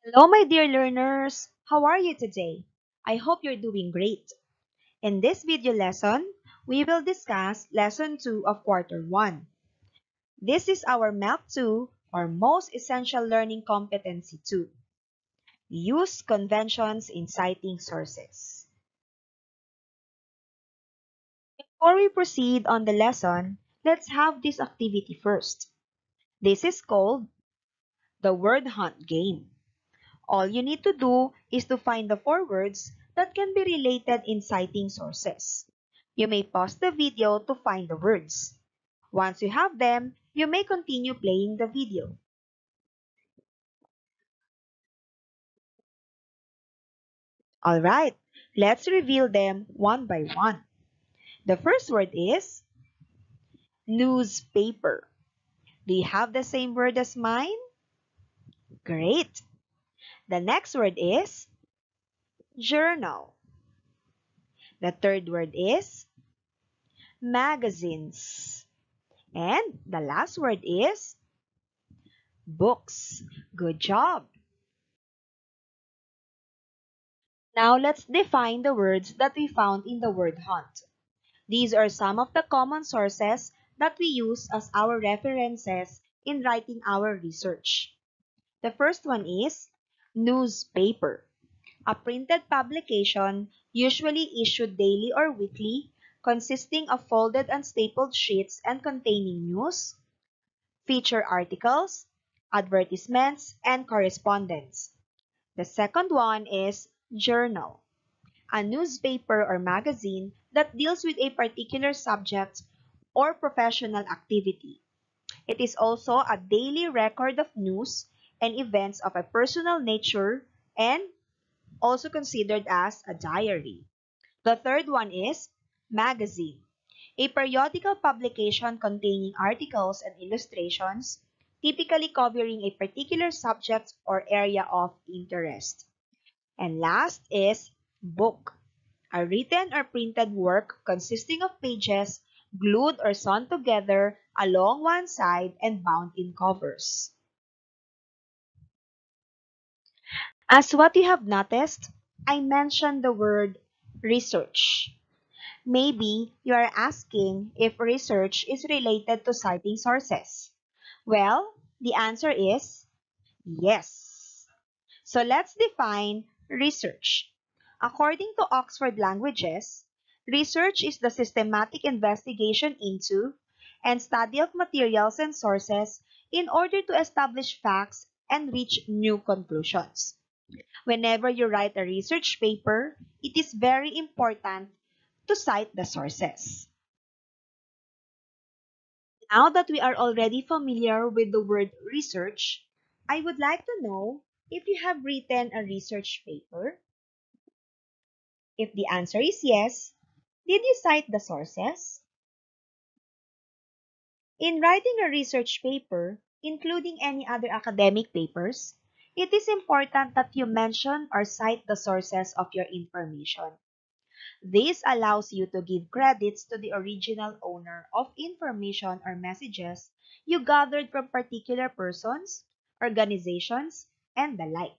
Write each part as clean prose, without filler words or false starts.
Hello, my dear learners! How are you today? I hope you're doing great. In this video lesson, we will discuss Lesson 2 of Quarter 1. This is our MAP 2 or Most Essential Learning Competency 2. Use conventions in citing sources. Before we proceed on the lesson, let's have this activity first. This is called the word hunt game. All you need to do is to find the four words that can be related in citing sources. You may pause the video to find the words. Once you have them, you may continue playing the video. Alright, let's reveal them one by one. The first word is newspaper. Do you have the same word as mine? Great. The next word is journal. The third word is magazines. And the last word is books. Good job. Now let's define the words that we found in the word hunt. These are some of the common sources that we use as our references in writing our research. The first one is newspaper, a printed publication usually issued daily or weekly, consisting of folded and stapled sheets and containing news, feature articles, advertisements, and correspondence. The second one is journal, a newspaper or magazine that deals with a particular subject or professional activity. It is also a daily record of news and events of a personal nature and also considered as a diary. The third one is magazine, a periodical publication containing articles and illustrations, typically covering a particular subject or area of interest. And last is book, a written or printed work consisting of pages glued or sewn together along one side and bound in covers. As what you have noticed, I mentioned the word research. Maybe you are asking if research is related to citing sources. Well, the answer is yes. So let's define research. According to Oxford Languages, research is the systematic investigation into and study of materials and sources in order to establish facts and reach new conclusions. Whenever you write a research paper, it is very important to cite the sources. Now that we are already familiar with the word research, I would like to know if you have written a research paper. If the answer is yes, did you cite the sources? In writing a research paper, including any other academic papers, it is important that you mention or cite the sources of your information. This allows you to give credits to the original owner of information or messages you gathered from particular persons, organizations, and the like.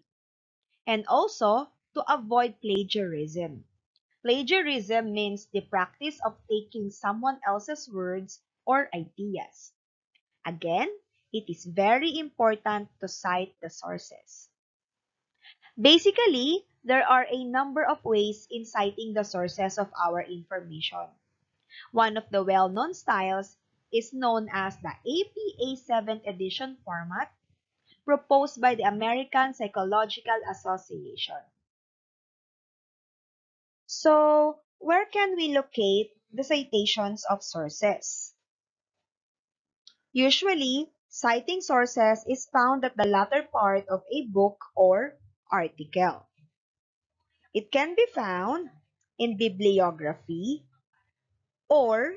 And also to avoid plagiarism. Plagiarism means the practice of taking someone else's words or ideas. Again, it is very important to cite the sources. Basically, there are a number of ways in citing the sources of our information. One of the well-known styles is known as the APA 7th edition format proposed by the American Psychological Association. So, where can we locate the citations of sources? Usually, citing sources is found at the latter part of a book or article. It can be found in bibliography or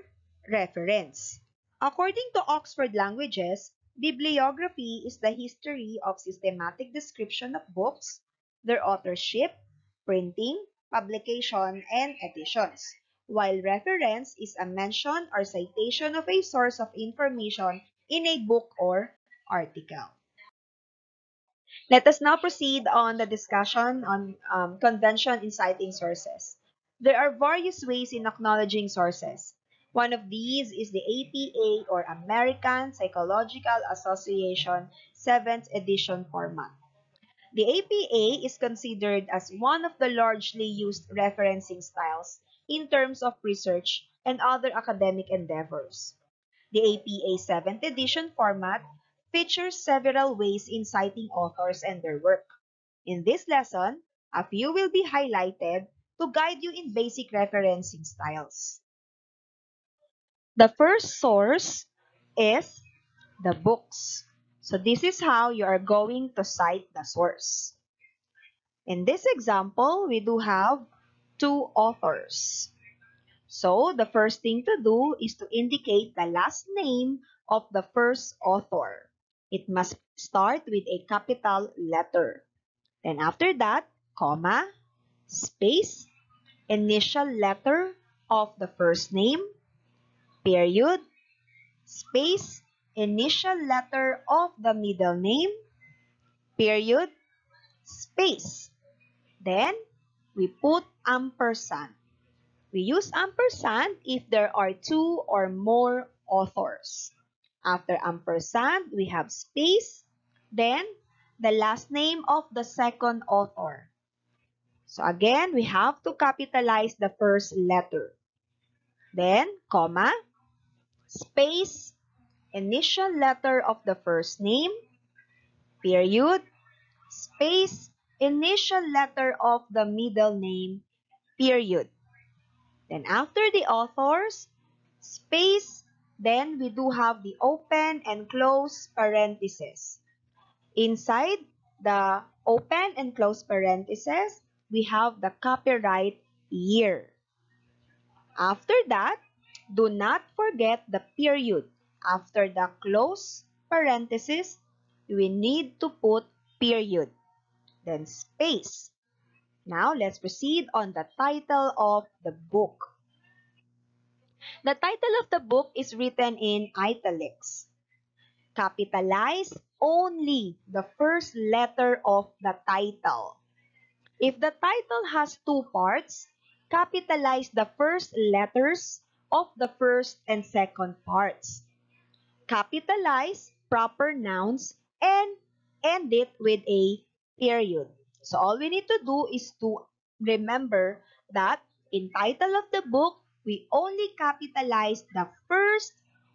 reference. According to Oxford Languages, bibliography is the history of systematic description of books, their authorship, printing, publication, and editions, while reference is a mention or citation of a source of information in a book or article. Let us now proceed on the discussion on convention in citing sources. There are various ways in acknowledging sources. One of these is the APA or American Psychological Association 7th edition format. The APA is considered as one of the largely used referencing styles in terms of research and other academic endeavors. The APA 7th edition format features several ways in citing authors and their work. In this lesson, a few will be highlighted to guide you in basic referencing styles. The first source is the books. So this is how you are going to cite the source. In this example, we do have two authors. So the first thing to do is to indicate the last name of the first author. It must start with a capital letter. Then after that, comma, space, initial letter of the first name, period, space, initial letter of the middle name, period, space. Then we put ampersand. We use ampersand if there are two or more authors. After ampersand, we have space, then the last name of the second author. So again, we have to capitalize the first letter. Then, comma, space, initial letter of the first name, period, space, initial letter of the middle name, period. Then after the authors, space, then we do have the open and close parentheses. Inside the open and close parentheses, we have the copyright year. After that, do not forget the period. After the close parenthesis, we need to put period, then space. Now, let's proceed on the title of the book. The title of the book is written in italics. Capitalize only the first letter of the title. If the title has two parts, capitalize the first letters of the first and second parts. Capitalize proper nouns and end it with a period. So all we need to do is to remember that in title of the book, we only capitalize the first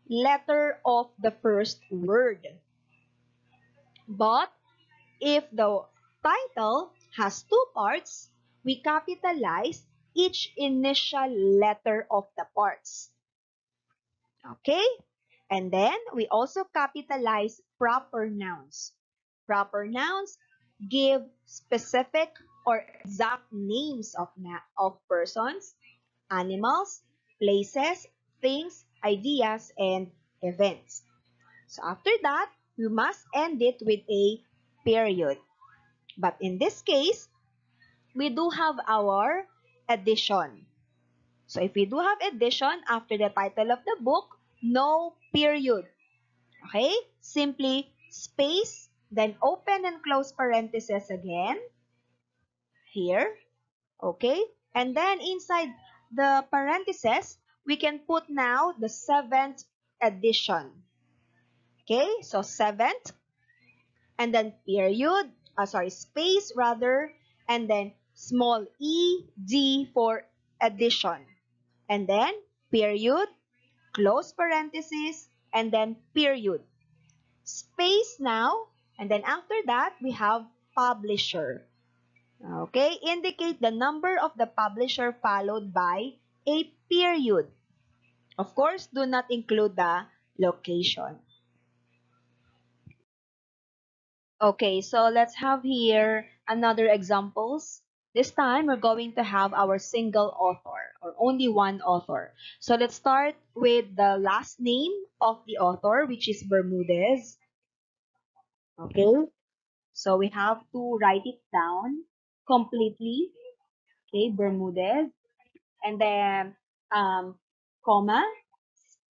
letter of the first word. But if the title has two parts, we capitalize each initial letter of the parts. Okay? And then we also capitalize proper nouns. Proper nouns give specific or exact names of persons, animals, places, things, ideas, and events. So after that, we must end it with a period. But in this case, we do have our addition. So if we do have addition after the title of the book, no period. Okay? Simply space, then open and close parentheses again. Here. Okay? And then inside the parentheses, we can put now the seventh edition. Okay? So seventh, and then period, space rather, and then small ed for addition. And then period, close parenthesis, and then period. Space now, and then after that, we have publisher. Okay, indicate the number of the publisher followed by a period. Of course, do not include the location. Okay, so let's have here another examples. This time, we're going to have our single author or only one author. So let's start with the last name of the author, which is Bermudez. Okay, so we have to write it down completely. Okay, Bermudez. And then, comma,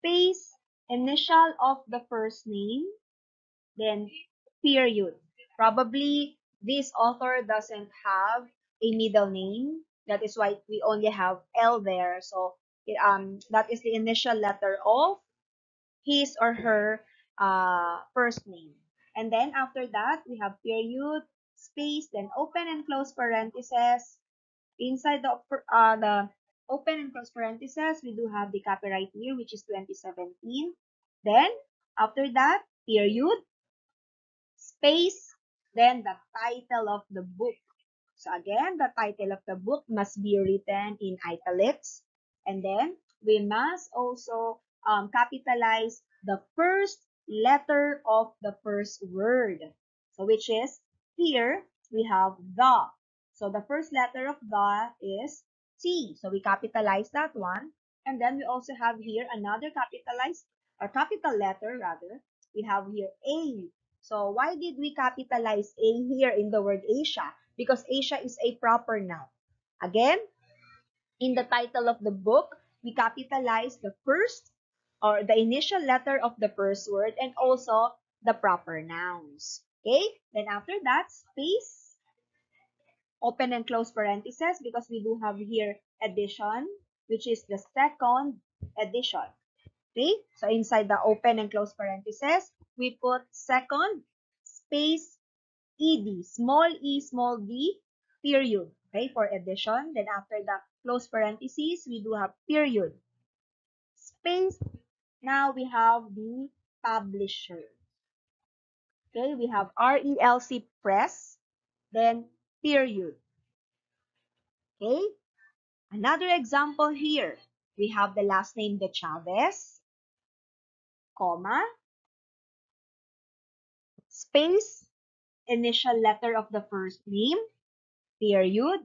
space, initial of the first name, then period. Probably this author doesn't have a middle name. That is why we only have L there. So that is the initial letter of his or her first name. And then after that, we have period, space, then open and close parentheses. Inside the open and close parentheses, we do have the copyright year, which is 2017. Then, after that, period, space, then the title of the book. So again, the title of the book must be written in italics. And then we must also capitalize the first letter of the first word. So which is here we have the. So the first letter of the is T. So we capitalize that one. And then we also have here another capitalized or capital letter rather. We have here A. So why did we capitalize A here in the word Asia? Because Asia is a proper noun. Again, in the title of the book, we capitalize the first or the initial letter of the first word and also the proper nouns. Okay? Then after that, space, open and close parentheses because we do have here edition, which is the second edition. Okay? So inside the open and close parentheses, we put second space ed, small e, small d, period. Okay, for addition. Then after the close parentheses, we do have period. Space. Now we have the publisher. Okay, we have RELC Press, then period. Okay, another example here. We have the last name De Chavez, comma, space, initial letter of the first name, period,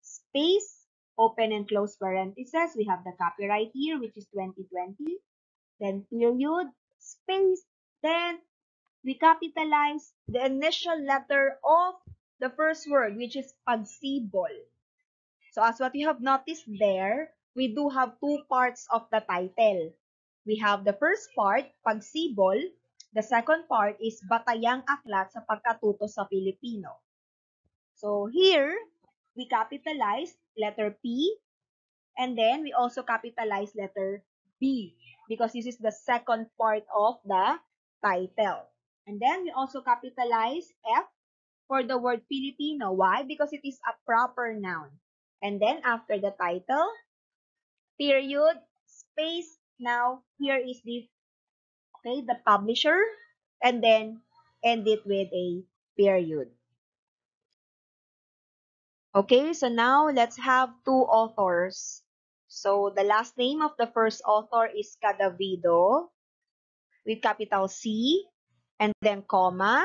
space, open and close parentheses. We have the copyright year, which is 2020. Then period, space. Then we capitalize the initial letter of the first word, which is pagsibol. So as what you have noticed there, we do have two parts of the title. We have the first part, pagsibol. The second part is Batayang Aklat sa Pagkatuto sa Pilipino. So here, we capitalize letter P, and then we also capitalize letter B because this is the second part of the title. And then we also capitalize F for the word Filipino. Why? Because it is a proper noun. And then after the title, period, space. Now, here is the publisher, and then end it with a period. Okay, so now let's have two authors. So the last name of the first author is Cadavido with capital C and then comma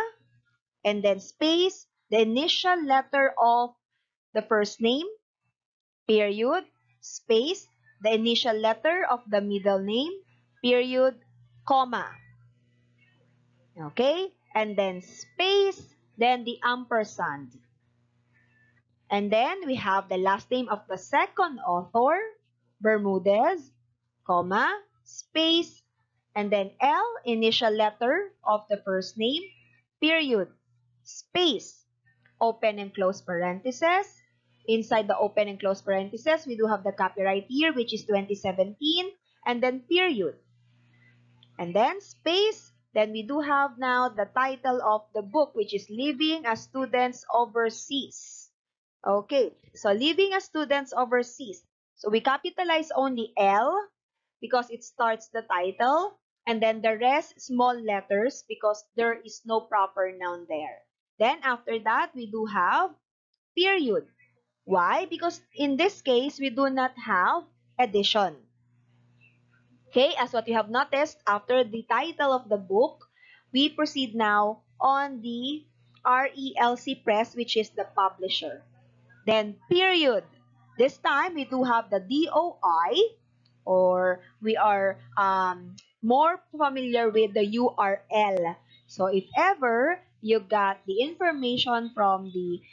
and then space, the initial letter of the first name, period, space, the initial letter of the middle name, period, comma. Okay, and then space, then the ampersand. And then we have the last name of the second author, Bermudez, comma, space, and then L, initial letter of the first name, period, space, open and close parentheses. Inside the open and close parentheses, we do have the copyright year, which is 2017, and then period. And then space, then we do have now the title of the book, which is Living as Students Overseas. Okay, so living as students overseas. So we capitalize only L because it starts the title, and then the rest small letters because there is no proper noun there. Then after that, we do have period. Why? Because in this case, we do not have addition. Okay, as what you have noticed, after the title of the book, we proceed now on the RELC Press, which is the publisher. Then period. This time we do have the DOI, or we are more familiar with the URL. So if ever you got the information from the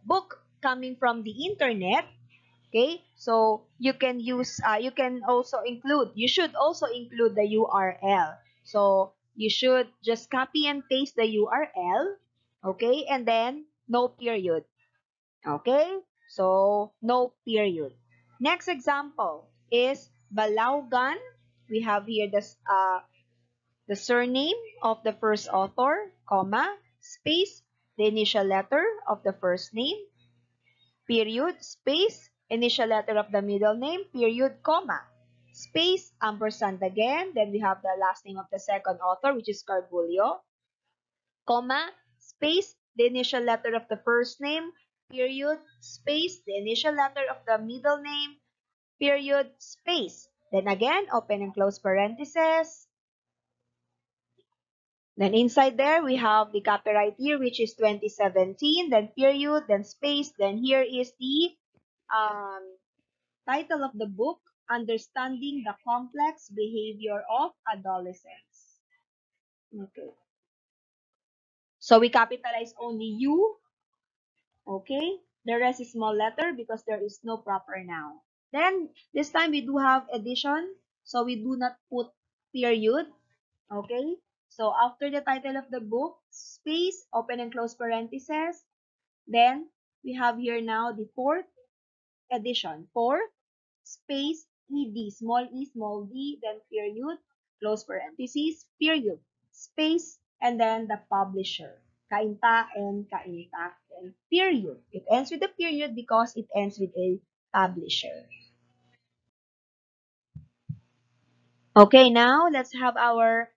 book coming from the internet, okay, so you can use, you should also include the URL. So you should just copy and paste the URL, Okay, and then no period. Okay, so no period. Next example is Balaugan. We have here the surname of the first author, comma, space, the initial letter of the first name, period, space, initial letter of the middle name, period, comma, space, ampersand again. Then we have the last name of the second author, which is Carbulio, comma, space, the initial letter of the first name, period, space, the initial letter of the middle name, period, space. Then again, open and close parentheses. Then inside there, we have the copyright year, which is 2017, then period, then space, then here is the um, title of the book, Understanding the Complex Behavior of Adolescents. Okay. So we capitalize only you, okay? The rest is small letter because there is no proper noun. Then, this time we do have addition, so we do not put period, okay? So after the title of the book, space, open and close parentheses, then we have here now the fourth addition. Fourth, space, ed, small d, then period, close parentheses, period, space, and then the publisher. Kainta and kainta, and period. It ends with a period because it ends with a publisher. Okay, now let's have our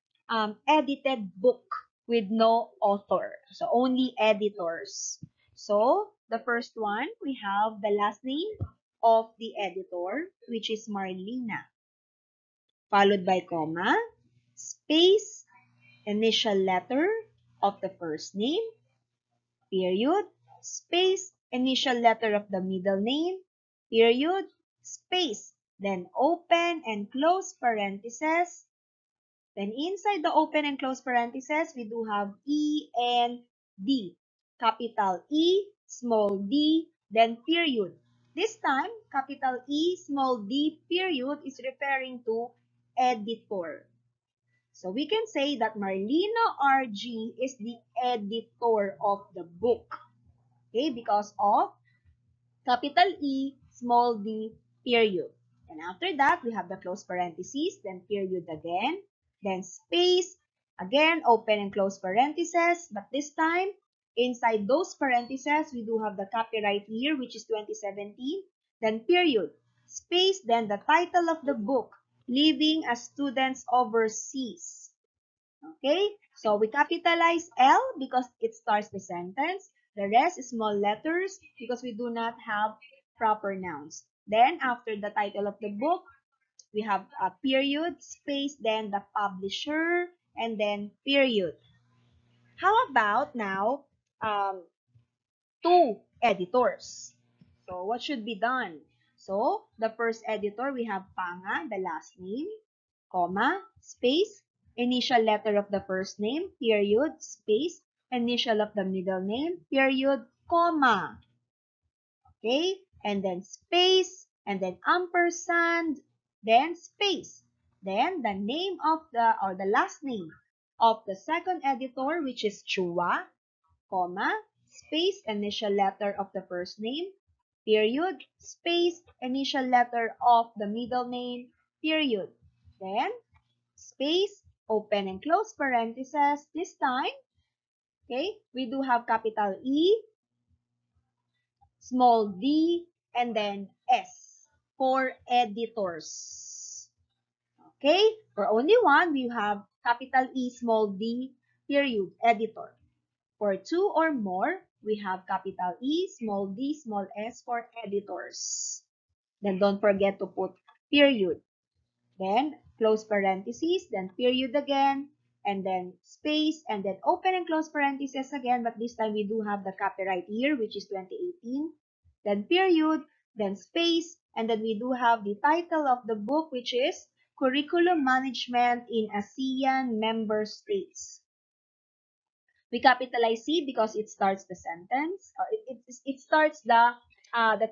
edited book with no author. So only editors. So the first one, we have the last name of the editor, which is Marlena, followed by comma, space, initial letter of the first name, period, space, initial letter of the middle name, period, space, then open and close parentheses. Then inside the open and close parentheses, we do have E and D. Capital E, small d, then period. This time, capital E, small d, period is referring to editor. So we can say that Marlena RG is the editor of the book. Okay, because of capital E, small d, period. And after that, we have the close parentheses, then period again, then space, again, open and close parentheses, but this time, inside those parentheses, we do have the copyright year, which is 2017, then period, space, then the title of the book, Living as Students Overseas. Okay, so we capitalize L because it starts the sentence. The rest is small letters because we do not have proper nouns. Then after the title of the book, we have a period, space, then the publisher, and then period. How about now two editors? So what should be done? So the first editor, we have Panga, the last name, comma, space, initial letter of the first name, period, space, initial of the middle name, period, comma. Okay? And then space, and then ampersand, then space. Then the name of the last name of the second editor, which is Chua, comma, space, initial letter of the first name, period, space, initial letter of the middle name, period. Then space, open and close parentheses. This time, okay, we do have capital E, small d, and then S for editors. Okay, for only one, we have capital E, small d, period, editor. For two or more, we have capital E, small d, small s for editors. Then don't forget to put period. Then close parentheses, then period again, and then space, and then open and close parentheses again, but this time we do have the copyright year, which is 2018, then period, then space, and then we do have the title of the book, which is Curriculum Management in ASEAN Member States. We capitalize C because it starts the sentence, or it starts the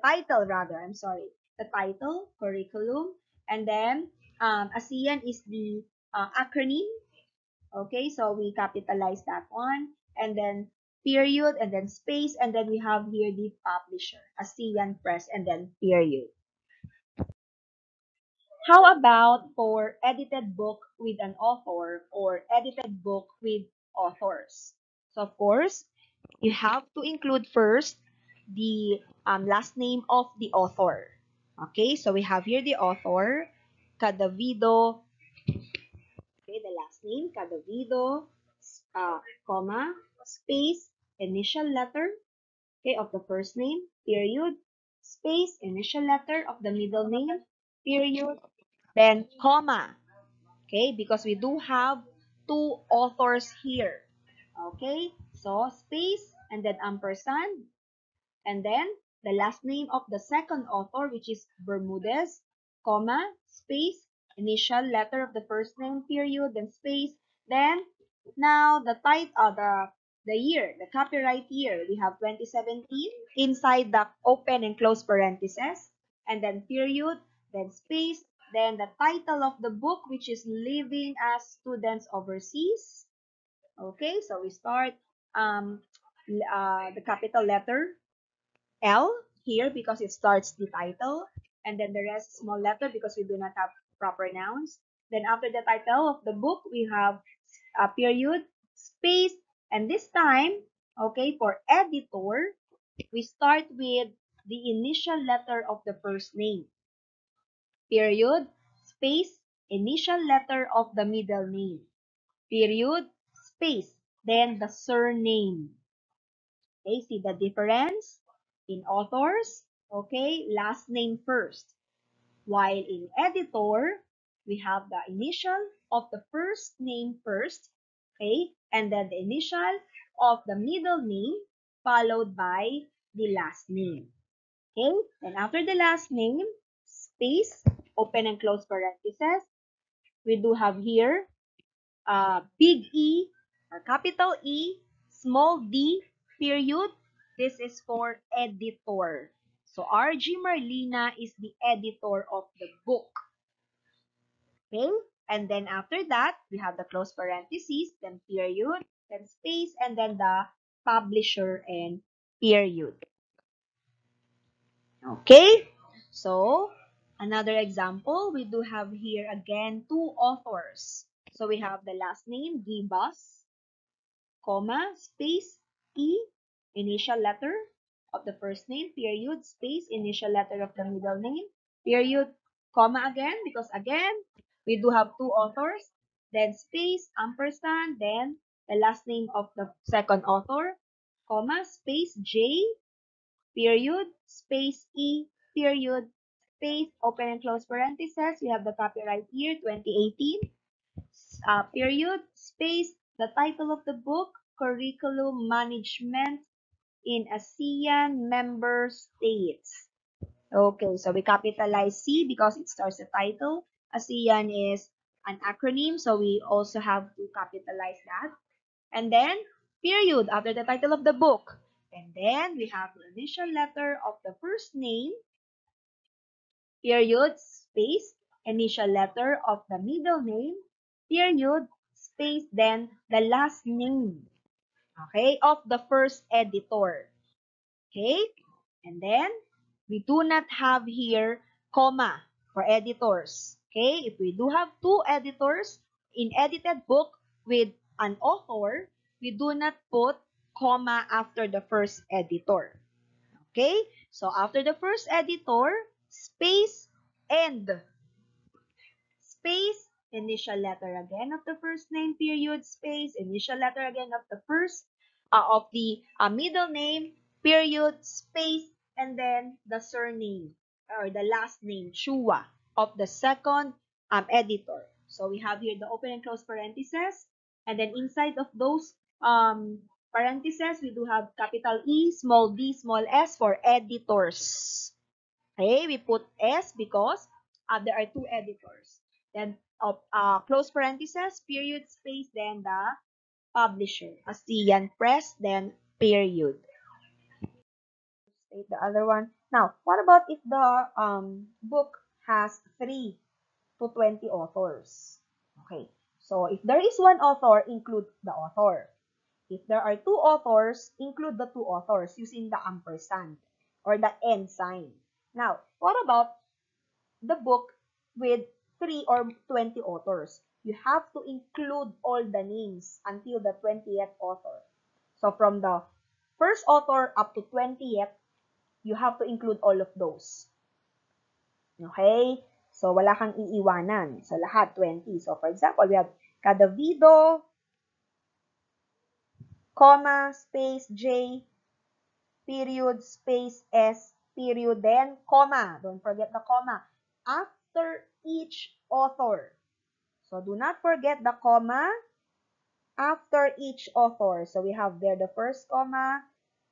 title rather, I'm sorry, the title, curriculum, and then ASEAN is the acronym, okay, so we capitalize that one, and then period, and then space, and then we have here the publisher, ASEAN Press, and then period. How about for edited book with an author or edited book with authors? So of course, you have to include first the last name of the author. Okay, so we have here the author, Cadavido, okay, the last name, Cadavido, comma, space, initial letter, okay, of the first name, period, space, initial letter of the middle name, period, then comma, okay, because we do have two authors here. Okay, so space and then ampersand, and then the last name of the second author, which is Bermudez, comma, space, initial letter of the first name, period, then space. Then now the title, the year, the copyright year, we have 2017 inside the open and close parentheses, and then period, then space, then the title of the book, which is Living as Students Overseas. Okay, so we start the capital letter L here because it starts the title, and then the rest small letter because we do not have proper nouns. Then after the title of the book, we have a period, space, and this time, okay, for editor, we start with the initial letter of the first name, period, space, initial letter of the middle name, period, space, then the surname. Okay, see the difference? In authors, okay, last name first. While in editor, we have the initial of the first name first, okay, and then the initial of the middle name followed by the last name. Okay, and after the last name, space, open and close parentheses, we do have here big E or capital E, small d, period. This is for editor. So RG Marlina is the editor of the book. Okay? And then after that, we have the close parentheses, then period, then space, and then the publisher and period. Okay? So, another example, we do have here again two authors. So we have the last name, Gibas, comma, space, E, initial letter of the first name, period, space, initial letter of the middle name, period, comma again, because again, we do have two authors, then space, ampersand, then the last name of the second author, comma, space, J, period, space, E, period, space, open and close parentheses, we have the copyright year, 2018, period, space, the title of the book, Curriculum Management in ASEAN Member States. Okay, so we capitalize C because it starts the title. ASEAN is an acronym, so we also have to capitalize that. And then, period, after the title of the book. And then, we have the initial letter of the first name, period, space, initial letter of the middle name, period, space, then the last name, okay, of the first editor. Okay? And then, we do not have here comma for editors. Okay? If we do have two editors in edited book with an author, we do not put comma after the first editor. Okay? So, after the first editor, space, and space, initial letter again of the first name, period, space, initial letter again of the first, of the middle name, period, space, and then the surname, or the last name, Chua, of the second editor. So we have here the open and close parentheses, and then inside of those parentheses, we do have capital E, small d, small s for editors. Okay, we put S because there are two editors. Then close parentheses, period, space, then the publisher, ASEAN Press, then period. State the other one. Now, what about if the book has 3 to 20 authors? Okay, so if there is one author, include the author. If there are two authors, include the two authors using the ampersand or the and sign. Now, what about the book with 3 or 20 authors? You have to include all the names until the 20th author. So from the first author up to 20th, you have to include all of those. Okay? So wala kang iiwanan. So lahat 20. So for example, we have Cadavido, comma, space, J, period, space, S, period, then comma. Don't forget the comma. After each author. So do not forget the comma after each author. So we have there the first comma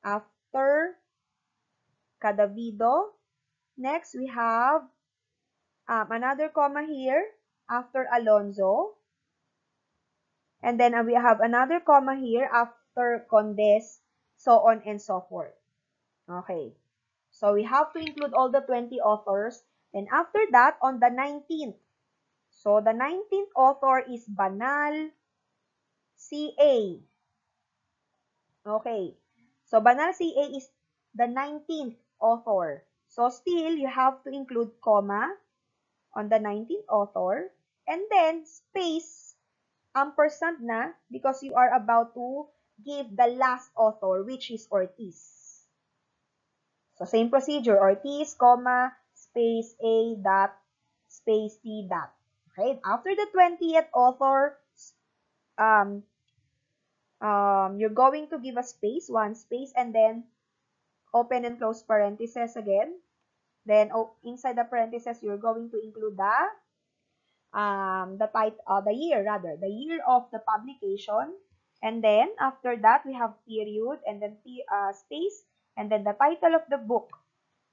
after Cadavido. Next, we have another comma here after Alonzo. And then we have another comma here after Condes, so on and so forth. Okay. So we have to include all the 20 authors. And after that, on the 19th. So the 19th author is Banal CA. Okay. So Banal CA is the 19th author. So still, you have to include comma on the 19th author. And then space, ampersand na because you are about to give the last author, which is Ortiz. So, same procedure, Ortiz, comma, space A dot, space T dot. Okay, after the 20th author, you're going to give a space, one space, and then open and close parentheses again. Then, inside the parentheses, you're going to include the year of the publication. And then, after that, we have period, and then space, and then the title of the book,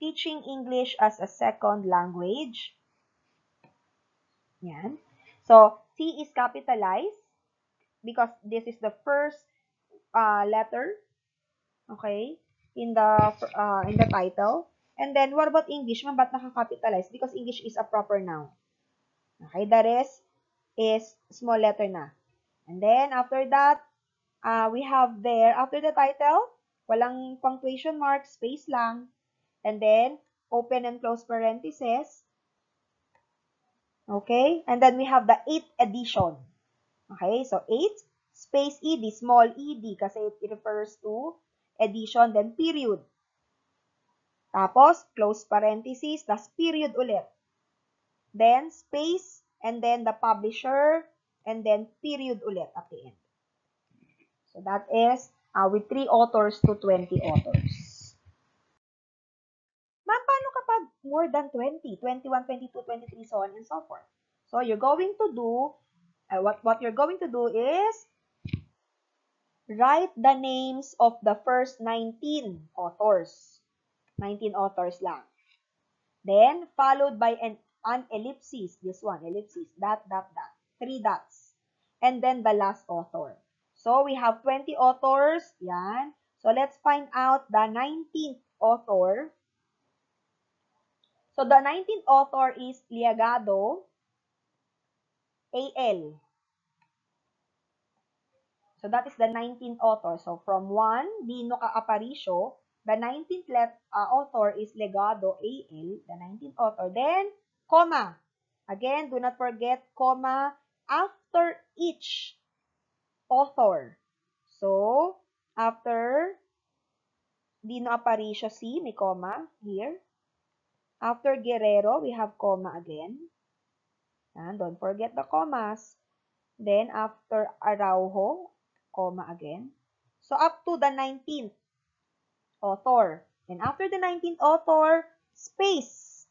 Teaching English as a Second Language. Yan. So, T is capitalized because this is the first letter, okay, in the title. And then, what about English? Ma'am, ba't naka-capitalize? Because English is a proper noun. Okay, the rest is small letter na. And then, after that, we have there, after the title, walang punctuation mark, space lang. And then, open and close parentheses. Okay? And then, we have the 8th edition. Okay? So, 8, space ed, small ed, kasi it refers to edition, then period. Tapos, close parentheses, tas period ulit. Then, space, and then the publisher, and then period ulit at the end. So, that is with 3 authors to 20 authors. Ma'am, paano kapag more than 20? 21, 22, 23, so on and so forth. So, you're going to do, what you're going to do is, write the names of the first 19 authors. 19 authors lang. Then, followed by an ellipsis. This one, ellipsis. Dot, dot, dot. 3 dots. And then the last author. So, we have 20 authors. Yan. So, let's find out the 19th author. So, the 19th author is Liagado A.L. So, that is the 19th author. So, from 1, Dino Aparicio, the 19th author is Legado A.L., the 19th author. Then, comma. Again, do not forget, comma, after each author. So, after Dino Aparicio C, may comma here. After Guerrero, we have comma again. And don't forget the commas. Then, after Araujo, comma again. So, up to the 19th author. And after the 19th author, space.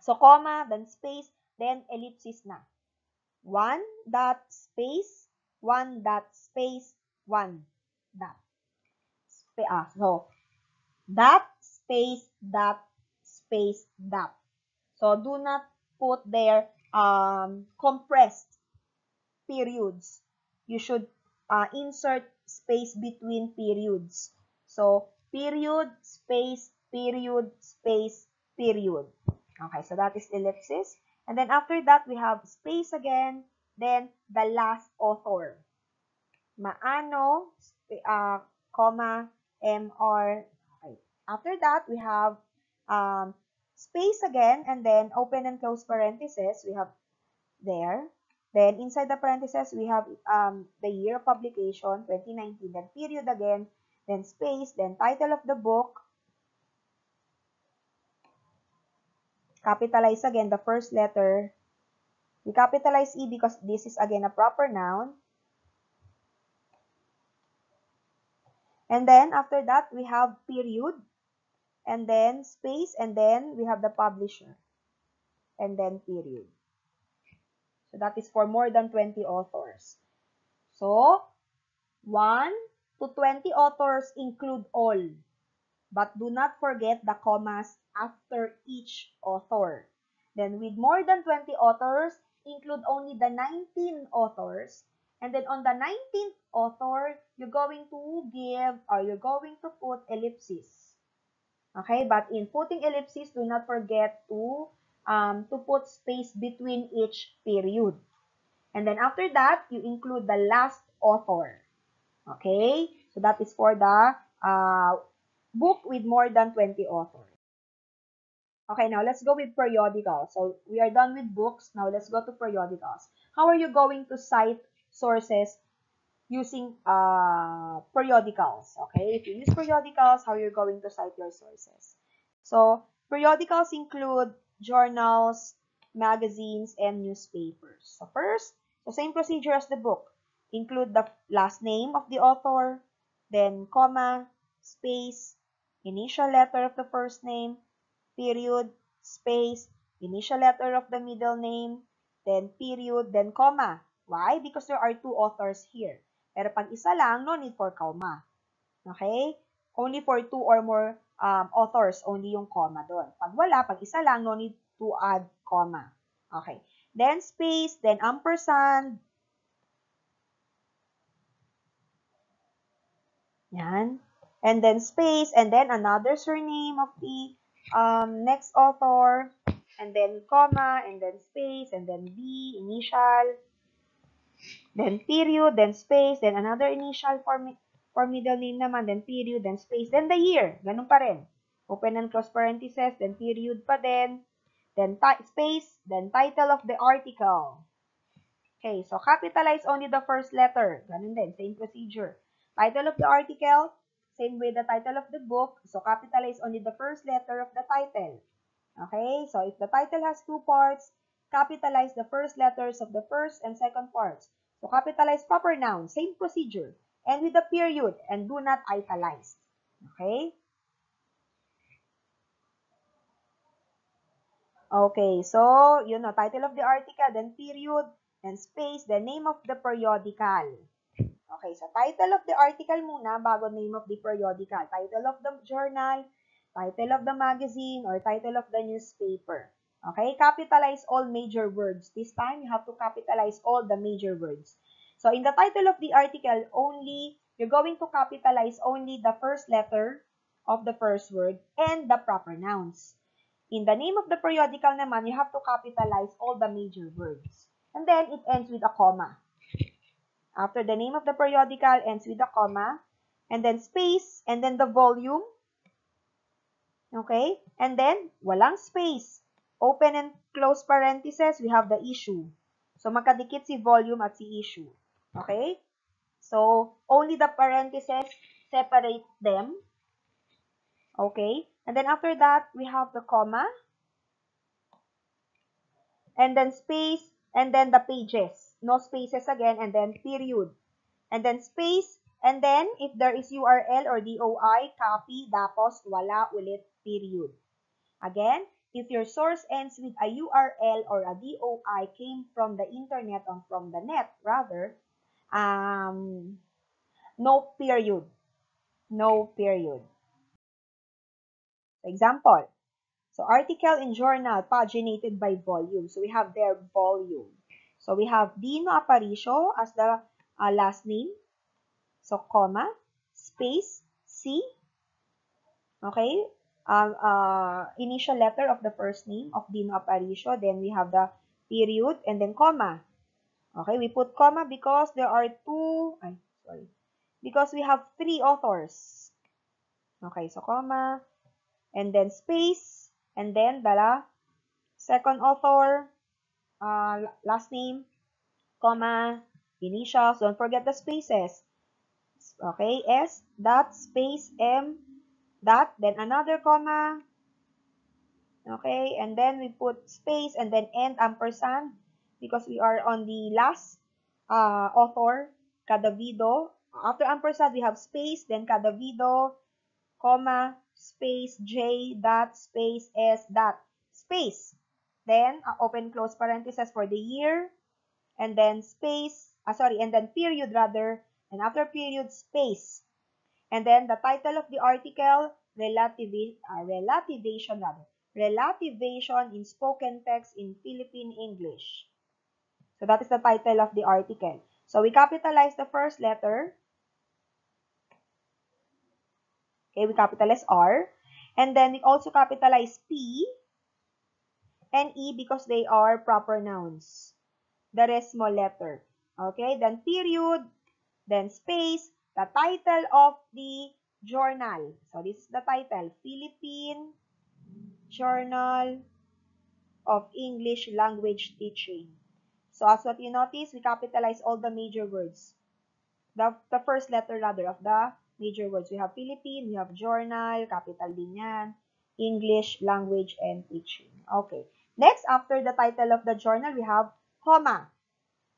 So, comma, then space, then ellipsis na. 1 dot space, 1 dot space, 1 dot. So, dot, space, dot, space, dot. So, do not put there compressed periods. You should insert space between periods. So, period, space, period, space, period. Okay, so that is ellipsis. And then after that, we have space again, then the last author. Maano, comma, MR. Okay. After that, we have space again, and then open and close parentheses. We have there. Then inside the parentheses, we have the year of publication, 2019, then period again, then space, then title of the book, capitalize again the first letter. We capitalize E because this is again a proper noun. And then after that, we have period, and then space, and then we have the publisher, and then period. So that is for more than 20 authors. So 1 to 20 authors include all, but do not forget the commas after each author. Then with more than 20 authors, include only the 19 authors. And then on the 19th author, you're going to give or you're going to put ellipses. Okay, but in putting ellipses, do not forget to put space between each period. And then after that, you include the last author. Okay, so that is for the book with more than 20 authors. Okay, now let's go with periodicals. So we are done with books. Now let's go to periodicals. How are you going to cite sources using periodicals? Okay, if you use periodicals, how you're going to cite your sources? So periodicals include journals, magazines, and newspapers. So first, the same procedure as the book. Include the last name of the author, then comma, space, initial letter of the first name, period, space, initial letter of the middle name, then period, then comma. Why? Because there are two authors here. Pero pag isa lang, no need for comma. Okay? Only for two or more authors, only yung comma doon. Pag wala, pag isa lang, no need to add comma. Okay. Then space, then ampersand. Yan. And then space, and then another surname of the next author, and then comma, and then space, and then B, initial, then period, then space, then another initial for middle name naman, then period, then space, then the year. Ganun pa rin. Open and close parentheses, then period pa din, then space, then title of the article. Okay, so capitalize only the first letter. Ganun din, same procedure. Title of the article, same with the title of the book. So capitalize only the first letter of the title. Okay, so if the title has two parts, capitalize the first letters of the first and second parts. So capitalize proper noun, same procedure. And with the period, and do not italize. Okay? Okay, so, title of the article, then period, then space, then name of the periodical. Okay, so title of the article muna bago name of the periodical. Title of the journal, title of the magazine, or title of the newspaper. Okay, capitalize all major words. This time, you have to capitalize all the major words. So, in the title of the article, you're going to capitalize only the first letter of the first word and the proper nouns. In the name of the periodical naman, you have to capitalize all the major words. And then, it ends with a comma. After the name of the periodical ends with a comma, and then space, and then the volume. Okay? And then, walang space. Open and close parentheses, we have the issue. So, magkadikit si volume at si issue. Okay? So, only the parentheses separate them. Okay? And then after that, we have the comma, and then space, and then the pages. No spaces again, and then period. And then space, and then if there is URL or DOI, copy, tapos wala ulit, period. Again, if your source ends with a URL or a DOI came from the internet or from the net, rather, no period. No period. Example. So, article in journal, paginated by volume. So, we have their volume. So, we have Dino Aparicio as the last name. So, comma, space, C. Okay? Initial letter of the first name of Dino Aparicio. Then, we have the period and then comma. Okay? We put comma because there are two, sorry. Because we have 3 authors. Okay, so comma, and then space, and then the second author, last name, comma, initials. Don't forget the spaces. Okay, S dot space M dot, then another comma. Okay, and then we put space and then end ampersand because we are on the last author, Cadavido. After ampersand, we have space, then Cadavido, comma, space, J, dot, space, S, dot, space. Then, open close parenthesis for the year, and then space, and then period rather, and after period, space. And then the title of the article, relativation in spoken text in Philippine English. So that is the title of the article. So we capitalize the first letter. Okay, we capitalize R. And then we also capitalize P and E because they are proper nouns. The rest small letter. Okay, then period, then space, the title of the journal. So this is the title, Philippine Journal of English Language Teaching. So as what you notice, we capitalize all the major words. The first letter rather of the major words. We have Philippine, we have journal, capital din yan, English, language, and teaching. Okay. Next, after the title of the journal, we have comma.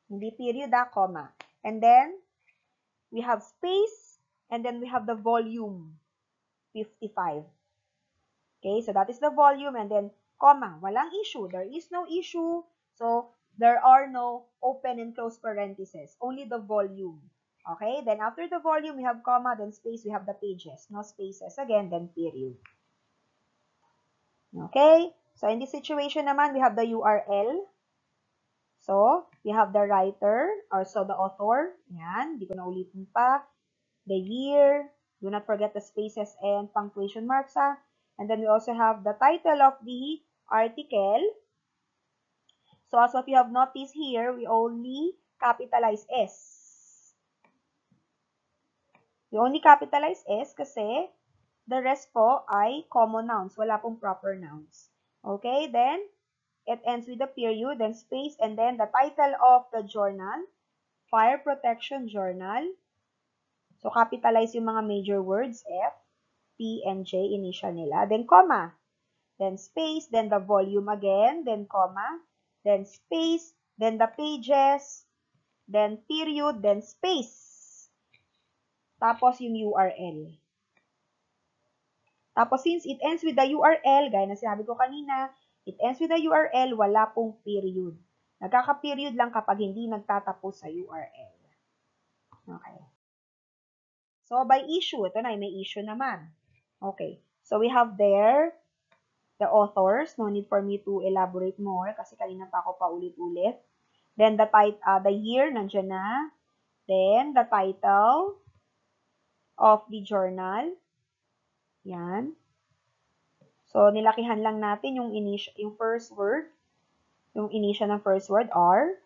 Hindi period, comma. And then, we have space, and then we have the volume, 55. Okay, so that is the volume, and then, comma. Walang issue. There is no issue. So, there are no open and close parentheses. Only the volume. Okay, then after the volume, we have comma, then space, we have the pages. No spaces again, then period. Okay, so in this situation naman, we have the URL. So, we have the writer, or so the author. Yan, di ko na ulitin pa. The year. Do not forget the spaces and punctuation marks, ha. And then we also have the title of the article. So, as what you have noticed here, we only capitalize S. We only capitalize S kasi the rest po ay common nouns. Wala pong proper nouns. Okay, then it ends with the period, then space, and then the title of the journal, Fire Protection Journal. So, capitalize yung mga major words, F, P, and J, initial nila. Then, comma. Then, space, then the volume again, then comma, then space, then the pages, then period, then space. Tapos yung URL. Tapos since it ends with the URL, gaya na sinabi ko kanina, it ends with the URL, wala pong period. Nagkaka-period lang kapag hindi nagtatapos sa URL. Okay. So by issue, ito na, may issue naman. Okay. So we have there the authors. No need for me to elaborate more kasi kanina pa ako paulit-ulit. Then the year, nandiyan na. Then the title of the journal. Yan. So, nilakihan lang natin yung first word, yung initial ng first word, R,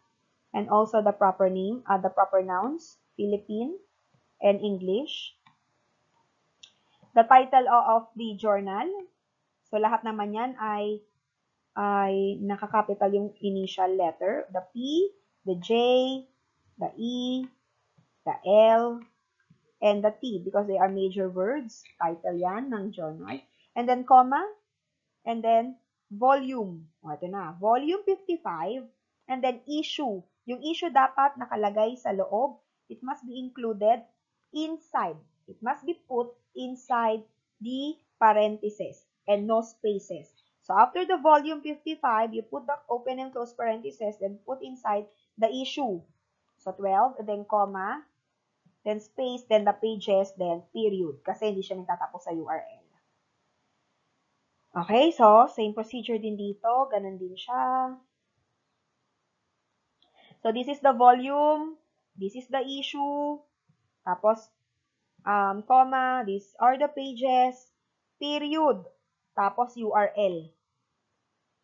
and also the proper name, the proper nouns, Philippine and English. The title of the journal. So, lahat naman yan ay nakakapital yung initial letter. The P, the J, the E, the L, and the T because they are major words. Title yan ng journal. And then, comma, and then, volume. O, ito na. Volume 55, and then issue. Yung issue dapat nakalagay sa loob. It must be included inside. It must be put inside the parentheses and no spaces. So, after the volume 55, you put the open and close parentheses, then put inside the issue. So, 12, and then comma, then space, then the pages, then period. Kasi hindi siya nagtatapos sa URL. Okay, so same procedure din dito. Ganun din siya. So, this is the volume. This is the issue. Tapos, comma, these are the pages. Period. Tapos, URL.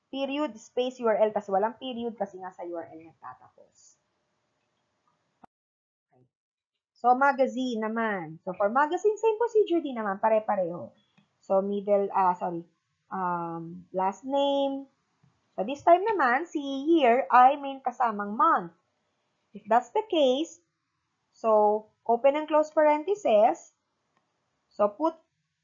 Period, space, URL. Tapos, walang period kasi nga sa URL nagtatapos. So, magazine naman. So, for magazine, same procedure din naman, pare-pareho. So, last name. So, this time naman, si year ay may kasamang month. If that's the case, so, open and close parentheses. So, put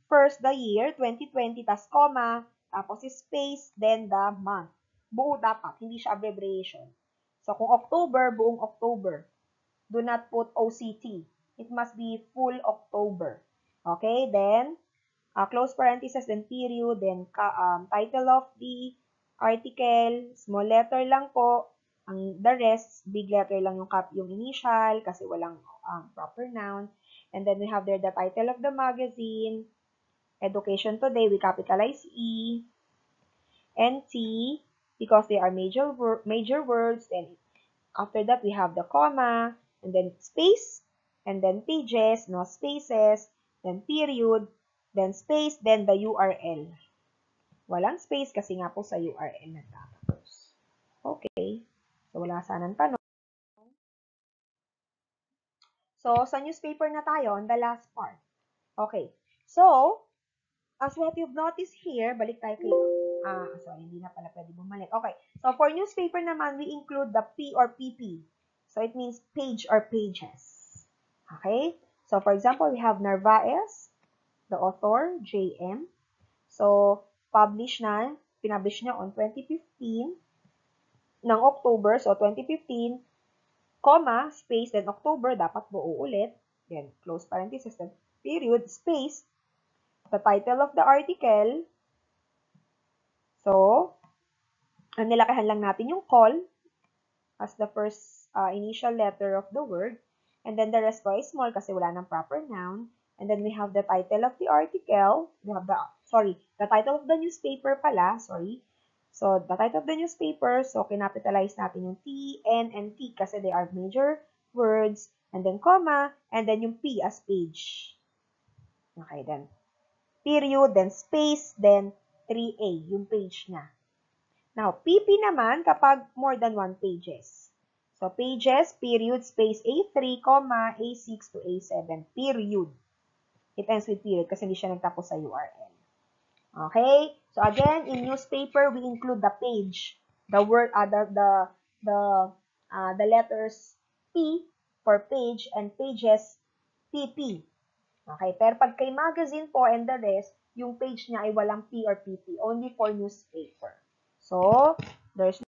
first the year, 2020, tas comma, tapos space, then the month. Buo dapat, hindi siya abbreviation. So, kung October, buong October. Do not put OCT. It must be full October. Okay, then, close parentheses, then period, then title of the article, small letter lang po. The rest, big letter lang yung initial kasi walang proper noun. And then we have there the title of the magazine, education today, we capitalize E, and T, because they are major words. Then after that, we have the comma, and then space, and then pages, no spaces, then period, then space, then the URL. Walang space kasi nga po sa URL nagtatapos. Okay. So, wala sanang tanong. So, sa newspaper na tayo on the last part. Okay. So, as what you've noticed here, balik tayo kay, sorry, hindi na pala pwede bumalik. Okay. So, for newspaper naman, we include the P or PP. So, it means page or pages. Okay. So, for example, we have Narvaez, the author, J.M. So, pinablish niya on 2015 ng October. So, 2015, comma, space, then October, dapat buo ulit. Then, close parenthesis, then period, space, the title of the article. So, nilakahan lang natin yung call as the first initial letter of the word. And then the rest po is small kasi wala ng proper noun. And then we have the title of the article. We have the title of the newspaper pala, sorry. So, the title of the newspaper, so kinapitalize natin yung T, N, and T kasi they are major words. And then comma, and then yung P as page. Okay, then period, then space, then 3A, yung page niya. Now, PP naman kapag more than 1 pages. So, pages, period, space A3, comma, A6 to A7, period. It ends with period kasi hindi siya nagtapos sa URL. Okay? So, again, in newspaper, we include the page, the word, the letters P for page and pages, PP. Okay? Pero pag kay magazine po and the rest, yung page niya ay walang P or PP, only for newspaper. So, there's